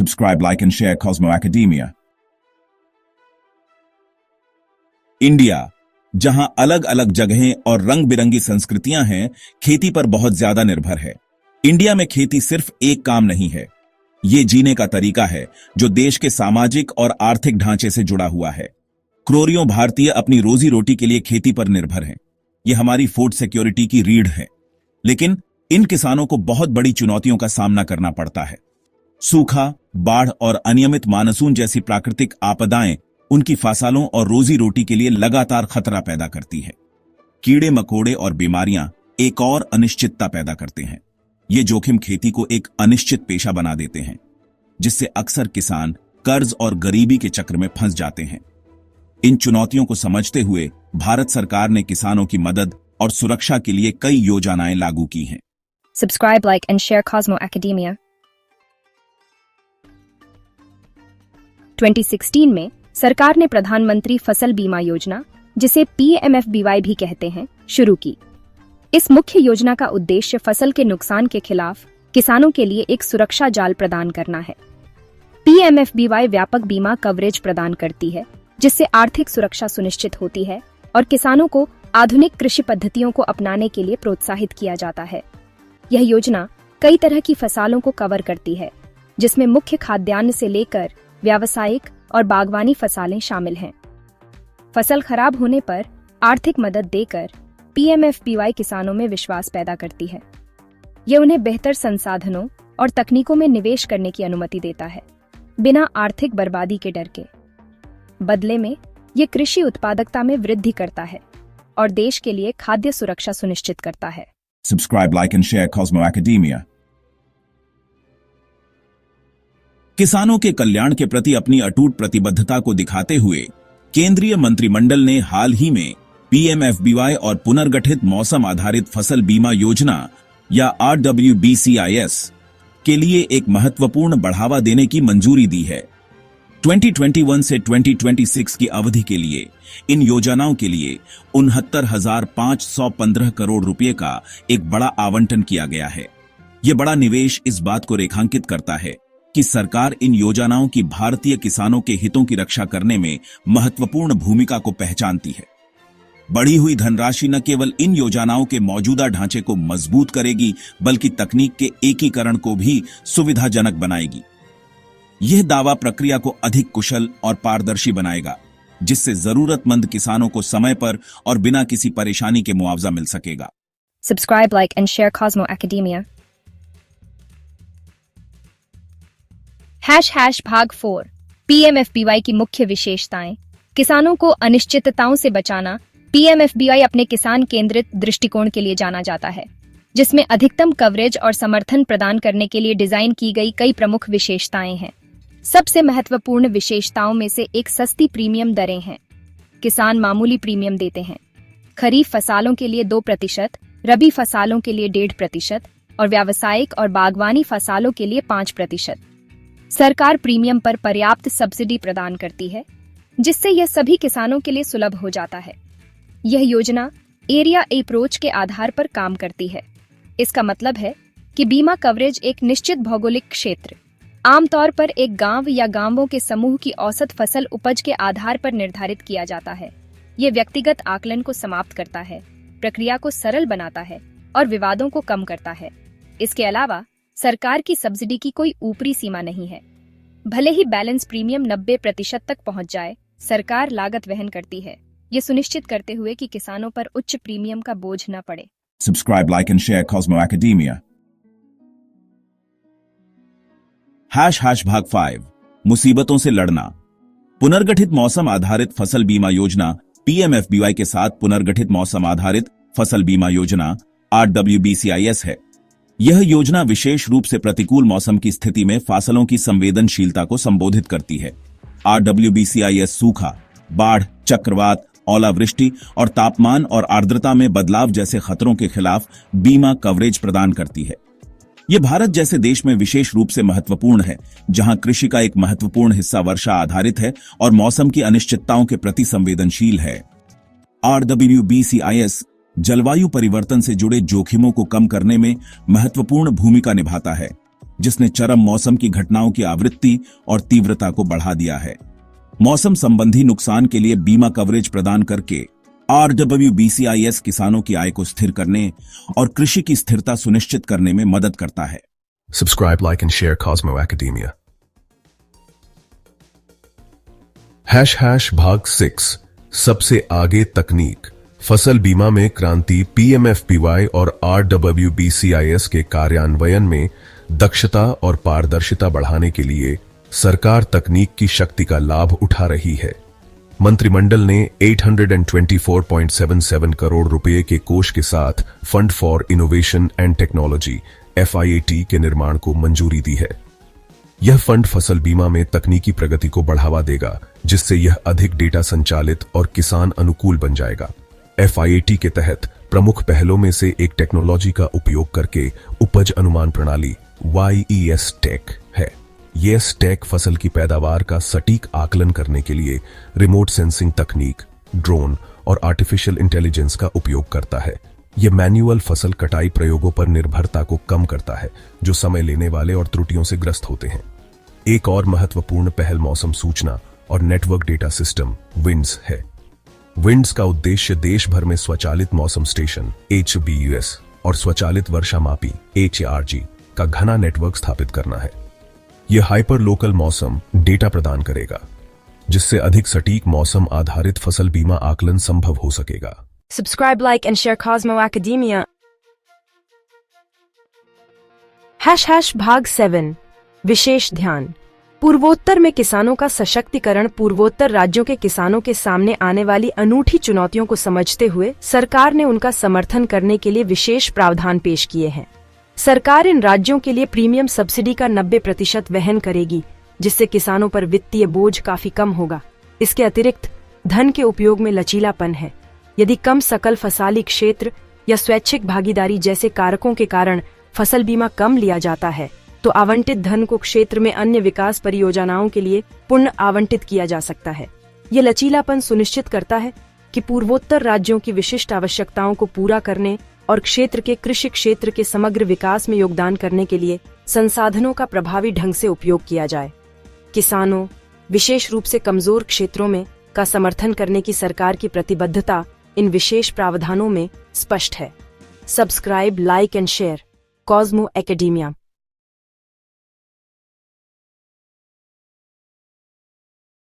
Subscribe, like and share Cosmo Academia. India, जहां अलग अलग जगहें और रंग बिरंगी संस्कृतियां हैं, खेती पर बहुत ज्यादा निर्भर है। इंडिया में खेती सिर्फ एक काम नहीं है, ये जीने का तरीका है जो देश के सामाजिक और आर्थिक ढांचे से जुड़ा हुआ है। करोड़ों भारतीय अपनी रोजी रोटी के लिए खेती पर निर्भर हैं। ये हमारी फूड सिक्योरिटी की रीढ़ है। लेकिन इन किसानों को बहुत बड़ी चुनौतियों का सामना करना पड़ता है। सूखा, बाढ़ और अनियमित मानसून जैसी प्राकृतिक आपदाएं उनकी फसलों और रोजी रोटी के लिए लगातार खतरा पैदा करती है। कीड़े मकोड़े और बीमारियां एक और अनिश्चितता पैदा करते हैं। ये जोखिम खेती को एक अनिश्चित पेशा बना देते हैं, जिससे अक्सर किसान कर्ज और गरीबी के चक्र में फंस जाते हैं। इन चुनौतियों को समझते हुए भारत सरकार ने किसानों की मदद और सुरक्षा के लिए कई योजनाएं लागू की हैं। Subscribe, like and share Cosmo Academia. 2016 में सरकार ने प्रधानमंत्री फसल बीमा योजना, जिसे PMFBY भी कहते हैं, शुरू की। इस मुख्य योजना का उद्देश्य फसल के नुकसान के खिलाफ किसानों के लिए एक सुरक्षा जाल प्रदान करना है। PMFBY व्यापक बीमा कवरेज प्रदान करती है, जिससे आर्थिक सुरक्षा सुनिश्चित होती है और किसानों को आधुनिक कृषि पद्धतियों को अपनाने के लिए प्रोत्साहित किया जाता है। यह योजना कई तरह की फसलों को कवर करती है, जिसमें मुख्य खाद्यान्न से लेकर व्यावसायिक और बागवानी फसलें शामिल हैं। फसल खराब होने पर आर्थिक मदद देकर PMFBY किसानों में विश्वास पैदा करती है। यह उन्हें बेहतर संसाधनों और तकनीकों में निवेश करने की अनुमति देता है, बिना आर्थिक बर्बादी के डर के। बदले में यह कृषि उत्पादकता में वृद्धि करता है और देश के लिए खाद्य सुरक्षा सुनिश्चित करता है। Subscribe, like and share Cosmo Academia. किसानों के कल्याण के प्रति अपनी अटूट प्रतिबद्धता को दिखाते हुए केंद्रीय मंत्रिमंडल ने हाल ही में PMFBY और पुनर्गठित मौसम आधारित फसल बीमा योजना या RWBCIS के लिए एक महत्वपूर्ण बढ़ावा देने की मंजूरी दी है। 2021 से 2026 की अवधि के लिए इन योजनाओं के लिए 69,515 करोड़ रुपए का एक बड़ा आवंटन किया गया है। यह बड़ा निवेश इस बात को रेखांकित करता है कि सरकार इन योजनाओं की भारतीय किसानों के हितों की रक्षा करने में महत्वपूर्ण भूमिका को पहचानती है। बढ़ी हुई धनराशि न केवल इन योजनाओं के मौजूदा ढांचे को मजबूत करेगी, बल्कि तकनीक के एकीकरण को भी सुविधाजनक बनाएगी। यह दावा प्रक्रिया को अधिक कुशल और पारदर्शी बनाएगा, जिससे जरूरतमंद किसानों को समय पर और बिना किसी परेशानी के मुआवजा मिल सकेगा। Subscribe, like and share Cosmo Academia. भाग 4 PMFBY की मुख्य विशेषताएं। किसानों को अनिश्चितताओं से बचाना। PMFBY अपने किसान केंद्रित दृष्टिकोण के लिए जाना जाता है, जिसमें अधिकतम कवरेज और समर्थन प्रदान करने के लिए डिजाइन की गई कई प्रमुख विशेषताएं हैं। सबसे महत्वपूर्ण विशेषताओं में से एक सस्ती प्रीमियम दरें हैं। किसान मामूली प्रीमियम देते हैं। खरीफ फसलों के लिए 2%, रबी फसलों के लिए 1.5% और व्यावसायिक और बागवानी फसलों के लिए 5%। सरकार प्रीमियम पर पर्याप्त सब्सिडी प्रदान करती है, जिससे यह सभी किसानों के लिए सुलभ हो जाता है। यह योजना एरिया अप्रोच के आधार पर काम करती है। इसका मतलब है कि बीमा कवरेज एक निश्चित भौगोलिक क्षेत्र, आमतौर पर एक गांव या गांवों के समूह की औसत फसल उपज के आधार पर निर्धारित किया जाता है। यह व्यक्तिगत आकलन को समाप्त करता है, प्रक्रिया को सरल बनाता है और विवादों को कम करता है। इसके अलावा सरकार की सब्सिडी की कोई ऊपरी सीमा नहीं है। भले ही बैलेंस प्रीमियम 90% तक पहुंच जाए, सरकार लागत वहन करती है, ये सुनिश्चित करते हुए कि किसानों पर उच्च प्रीमियम का बोझ न पड़े। Subscribe, like and share Cosmo Academia. भाग 5 मुसीबतों से लड़ना। पुनर्गठित मौसम आधारित फसल बीमा योजना PMFBY के साथ पुनर्गठित मौसम आधारित फसल बीमा योजना RWBCIS है। यह योजना विशेष रूप से प्रतिकूल मौसम की स्थिति में फसलों की संवेदनशीलता को संबोधित करती है। RWBCIS सूखा, बाढ़, चक्रवात, ओलावृष्टि और तापमान और आर्द्रता में बदलाव जैसे खतरों के खिलाफ बीमा कवरेज प्रदान करती है। यह भारत जैसे देश में विशेष रूप से महत्वपूर्ण है, जहां कृषि का एक महत्वपूर्ण हिस्सा वर्षा आधारित है और मौसम की अनिश्चितताओं के प्रति संवेदनशील है। RWBCIS जलवायु परिवर्तन से जुड़े जोखिमों को कम करने में महत्वपूर्ण भूमिका निभाता है। जिसने चरम मौसम की घटनाओं की आवृत्ति और तीव्रता को बढ़ा दिया है। मौसम संबंधी नुकसान के लिए बीमा कवरेज प्रदान करके RWBCIS किसानों की आय को स्थिर करने और कृषि की स्थिरता सुनिश्चित करने में मदद करता है। Subscribe, like and share Cosmo Academia. # भाग 6 सबसे आगे तकनीक। फसल बीमा में क्रांति। PMFBY और RWBCIS के कार्यान्वयन में दक्षता और पारदर्शिता बढ़ाने के लिए सरकार तकनीक की शक्ति का लाभ उठा रही है। मंत्रिमंडल ने 824.77 करोड़ रुपए के कोष के साथ fund for innovation and technology FIAT के निर्माण को मंजूरी दी है। यह फंड फसल बीमा में तकनीकी प्रगति को बढ़ावा देगा, जिससे यह अधिक डेटा संचालित और किसान अनुकूल बन जाएगा। FIAT के तहत प्रमुख पहलों में से एक टेक्नोलॉजी का उपयोग करके उपज अनुमान प्रणाली YES टेक है। YES टेक फसल की पैदावार का सटीक आकलन करने के लिए रिमोट सेंसिंग तकनीक, ड्रोन और आर्टिफिशियल इंटेलिजेंस का उपयोग करता है। यह मैन्युअल फसल कटाई प्रयोगों पर निर्भरता को कम करता है, जो समय लेने वाले और त्रुटियों से ग्रस्त होते हैं। एक और महत्वपूर्ण पहल मौसम सूचना और नेटवर्क डेटा सिस्टम विंड्स है। विंड्स का उद्देश्य देश भर में स्वचालित मौसम स्टेशन HBUS और स्वचालित वर्षामापी HARG का घना नेटवर्क स्थापित करना है। यह हाइपर लोकल मौसम डेटा प्रदान करेगा, जिससे अधिक सटीक मौसम आधारित फसल बीमा आकलन संभव हो सकेगा। Subscribe, like and share Cosmo Academia. # भाग 7 विशेष ध्यान। पूर्वोत्तर में किसानों का सशक्तिकरण। पूर्वोत्तर राज्यों के किसानों के सामने आने वाली अनूठी चुनौतियों को समझते हुए सरकार ने उनका समर्थन करने के लिए विशेष प्रावधान पेश किए हैं। सरकार इन राज्यों के लिए प्रीमियम सब्सिडी का 90% वहन करेगी, जिससे किसानों पर वित्तीय बोझ काफी कम होगा। इसके अतिरिक्त धन के उपयोग में लचीलापन है। यदि कम सकल फसाली क्षेत्र या स्वैच्छिक भागीदारी जैसे कारकों के कारण फसल बीमा कम लिया जाता है, तो आवंटित धन को क्षेत्र में अन्य विकास परियोजनाओं के लिए पुनः आवंटित किया जा सकता है। यह लचीलापन सुनिश्चित करता है कि पूर्वोत्तर राज्यों की विशिष्ट आवश्यकताओं को पूरा करने और क्षेत्र के कृषि क्षेत्र के समग्र विकास में योगदान करने के लिए संसाधनों का प्रभावी ढंग से उपयोग किया जाए। किसानों, विशेष रूप से कमजोर क्षेत्रों में का समर्थन करने की सरकार की प्रतिबद्धता इन विशेष प्रावधानों में स्पष्ट है। Subscribe, like and share Cosmo academia.